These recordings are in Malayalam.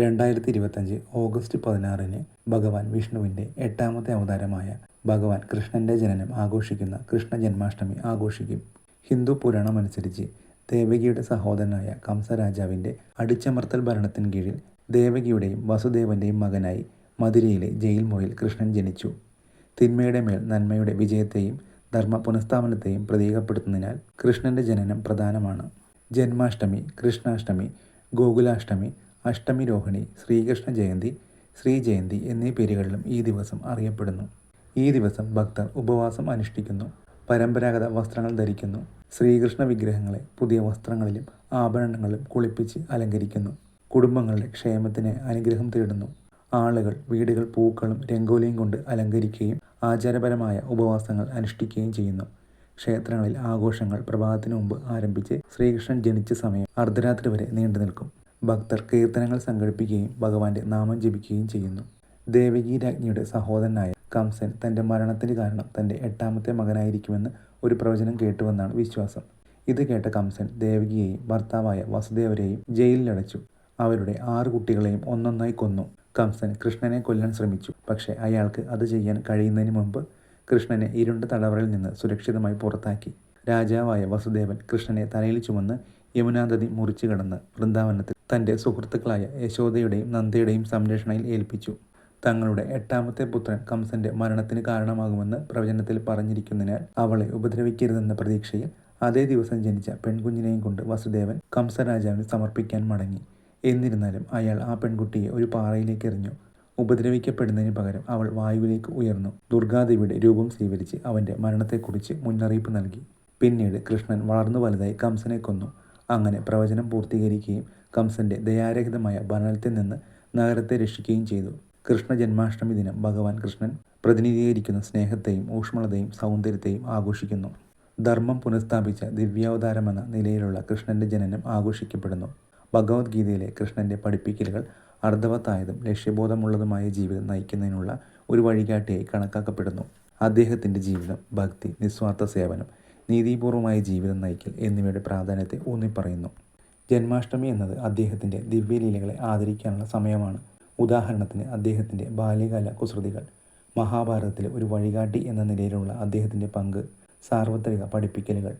2025 ഓഗസ്റ്റ് 16 ഭഗവാൻ വിഷ്ണുവിൻ്റെ 8ാമത്തെ അവതാരമായ ഭഗവാൻ കൃഷ്ണൻ്റെ ജനനം ആഘോഷിക്കുന്ന കൃഷ്ണ ജന്മാഷ്ടമി ആഘോഷിക്കും. ഹിന്ദു പുരാണമനുസരിച്ച് ദേവകിയുടെ സഹോദരനായ കംസരാജാവിൻ്റെ അടിച്ചമർത്തൽ ഭരണത്തിന് കീഴിൽ ദേവകിയുടെയും വസുദേവൻ്റെയും മകനായി മധുരയിലെ ജയിൽ മുറിയിൽ കൃഷ്ണൻ ജനിച്ചു. തിന്മയുടെ മേൽ നന്മയുടെ വിജയത്തെയും ധർമ്മ പുനഃസ്ഥാപനത്തെയും പ്രതീകപ്പെടുത്തുന്നതിനാൽ കൃഷ്ണൻ്റെ ജനനം പ്രധാനമാണ്. ജന്മാഷ്ടമി, കൃഷ്ണാഷ്ടമി, ഗോകുലാഷ്ടമി, അഷ്ടമി രോഹിണി, ശ്രീകൃഷ്ണ ജയന്തി, ശ്രീ ജയന്തി എന്നീ പേരുകളിലും ഈ ദിവസം അറിയപ്പെടുന്നു. ഈ ദിവസം ഭക്തർ ഉപവാസം അനുഷ്ഠിക്കുന്നു, പരമ്പരാഗത വസ്ത്രങ്ങൾ ധരിക്കുന്നു, ശ്രീകൃഷ്ണ വിഗ്രഹങ്ങളെ പുതിയ വസ്ത്രങ്ങളിലും ആഭരണങ്ങളിലും കുളിപ്പിച്ച് അലങ്കരിക്കുന്നു. കുടുംബങ്ങളുടെ ക്ഷേമത്തിന് അനുഗ്രഹം തേടുന്നു. ആളുകൾ വീടുകൾ പൂക്കളും രംഗോലിയും കൊണ്ട് അലങ്കരിക്കുകയും ആചാരപരമായ ഉപവാസങ്ങൾ അനുഷ്ഠിക്കുകയും ചെയ്യുന്നു. ക്ഷേത്രങ്ങളിൽ ആഘോഷങ്ങൾ പ്രഭാതത്തിനു മുമ്പ് ആരംഭിച്ച് ശ്രീകൃഷ്ണൻ ജനിച്ച സമയം അർദ്ധരാത്രി വരെ നീണ്ടു നിൽക്കും. ഭക്തർ കീർത്തനങ്ങൾ സംഘടിപ്പിക്കുകയും ഭഗവാന്റെ നാമം ജപിക്കുകയും ചെയ്യുന്നു. ദേവകി രാജ്ഞിയുടെ സഹോദരനായ കംസൻ തൻ്റെ മരണത്തിന് കാരണം തൻ്റെ 8ാമത്തെ മകനായിരിക്കുമെന്ന് ഒരു പ്രവചനം കേട്ടുവെന്നാണ് വിശ്വാസം. ഇത് കേട്ട കംസൻ ദേവകിയെയും ഭർത്താവായ വസുദേവരെയും ജയിലിലടച്ചു. അവരുടെ 6 കുട്ടികളെയും ഒന്നൊന്നായി കൊന്നു. കംസൻ കൃഷ്ണനെ കൊല്ലാൻ ശ്രമിച്ചു. പക്ഷേ അയാൾക്ക് അത് ചെയ്യാൻ കഴിയുന്നതിന് മുമ്പ് കൃഷ്ണനെ ഇരുണ്ട തടവറയിൽ നിന്ന് സുരക്ഷിതമായി പുറത്താക്കി. രാജാവായ വസുദേവൻ കൃഷ്ണനെ തലയിൽ ചുമന്ന് യമുനാ നദി മുറിച്ചു കടന്ന് വൃന്ദാവനത്തിൽ തൻ്റെ സുഹൃത്തുക്കളായ യശോദയുടെയും നന്ദയുടെയും സംരക്ഷണയിൽ ഏൽപ്പിച്ചു. തങ്ങളുടെ 8ാമത്തെ പുത്രൻ കംസന്റെ മരണത്തിന് കാരണമാകുമെന്ന് പ്രവചനത്തിൽ പറഞ്ഞിരിക്കുന്നതിനാൽ അവളെ ഉപദ്രവിക്കരുതെന്ന പ്രതീക്ഷയിൽ അതേ ദിവസം ജനിച്ച പെൺകുഞ്ഞിനെയും കൊണ്ട് വസുദേവൻ കംസരാജാവിന് സമർപ്പിക്കാൻ മടങ്ങി. എന്നിരുന്നാലും അയാൾ ആ പെൺകുട്ടിയെ ഒരു പാറയിലേക്ക് എറിഞ്ഞു. ഉപദ്രവിക്കപ്പെടുന്നതിന് പകരം അവൾ വായുവിലേക്ക് ഉയർന്നു ദുർഗാദേവിയുടെ രൂപം സ്വീകരിച്ച് അവൻ്റെ മരണത്തെക്കുറിച്ച് മുന്നറിയിപ്പ് നൽകി. പിന്നീട് കൃഷ്ണൻ വളർന്നു വലുതായി കംസനെ കൊന്നു. അങ്ങനെ പ്രവചനം പൂർത്തീകരിക്കുകയും കംസന്റെ ദയാരഹിതമായ ഭരണത്തിൽ നിന്ന് നഗരത്തെ രക്ഷിക്കുകയും ചെയ്തു. കൃഷ്ണ ജന്മാഷ്ടമി ദിനം ഭഗവാൻ കൃഷ്ണൻ പ്രതിനിധീകരിക്കുന്ന സ്നേഹത്തെയും ഊഷ്മളതയും സൗന്ദര്യത്തെയും ആഘോഷിക്കുന്നു. ധർമ്മം പുനഃസ്ഥാപിച്ച ദിവ്യാവതാരമെന്ന നിലയിലുള്ള കൃഷ്ണന്റെ ജനനം ആഘോഷിക്കപ്പെടുന്നു. ഭഗവത്ഗീതയിലെ കൃഷ്ണന്റെ പഠിപ്പിക്കലുകൾ അർത്ഥവത്തായതും ലക്ഷ്യബോധമുള്ളതുമായ ജീവിതം നയിക്കുന്നതിനുള്ള ഒരു വഴികാട്ടിയായി കണക്കാക്കപ്പെടുന്നു. അദ്ദേഹത്തിൻ്റെ ജീവിതം ഭക്തി, നിസ്വാർത്ഥ സേവനം, നീതിപൂർവമായ ജീവിതം നയിക്കൽ എന്നിവയുടെ പ്രാധാന്യത്തെ ഊന്നിപ്പറയുന്നു. ജന്മാഷ്ടമി എന്നത് അദ്ദേഹത്തിൻ്റെ ദിവ്യലീലകളെ ആദരിക്കാനുള്ള സമയമാണ്. ഉദാഹരണത്തിന് അദ്ദേഹത്തിൻ്റെ ബാല്യകാല കുസൃതികൾ, മഹാഭാരതത്തിലെ ഒരു വഴികാട്ടി എന്ന നിലയിലുള്ള അദ്ദേഹത്തിൻ്റെ പങ്ക്, സാർവത്രിക പഠിപ്പിക്കലുകൾ.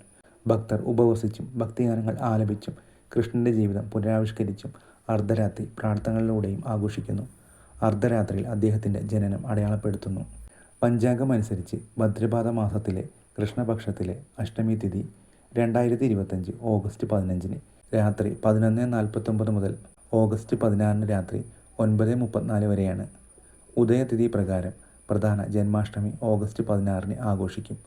ഭക്തർ ഉപവസിച്ചും ഭക്തിഗാനങ്ങൾ ആലപിച്ചും കൃഷ്ണൻ്റെ ജീവിതം പുനരാവിഷ്കരിച്ചും അർദ്ധരാത്രി പ്രാർത്ഥനകളിലൂടെയും ആഘോഷിക്കുന്നു. അർദ്ധരാത്രിയിൽ അദ്ദേഹത്തിൻ്റെ ജനനം അടയാളപ്പെടുത്തുന്നു. പഞ്ചാംഗം അനുസരിച്ച് ഭദ്രപാദ മാസത്തിലെ കൃഷ്ണപക്ഷത്തിലെ അഷ്ടമി തിഥി 2025 ഓഗസ്റ്റ് 15 രാത്രി 11:49 മുതൽ ഓഗസ്റ്റ് 16 രാത്രി 9:34 വരെയാണ്. ഉദയതിഥി പ്രകാരം പ്രധാന ജന്മാഷ്ടമി ഓഗസ്റ്റ് 16 ആഘോഷിക്കും.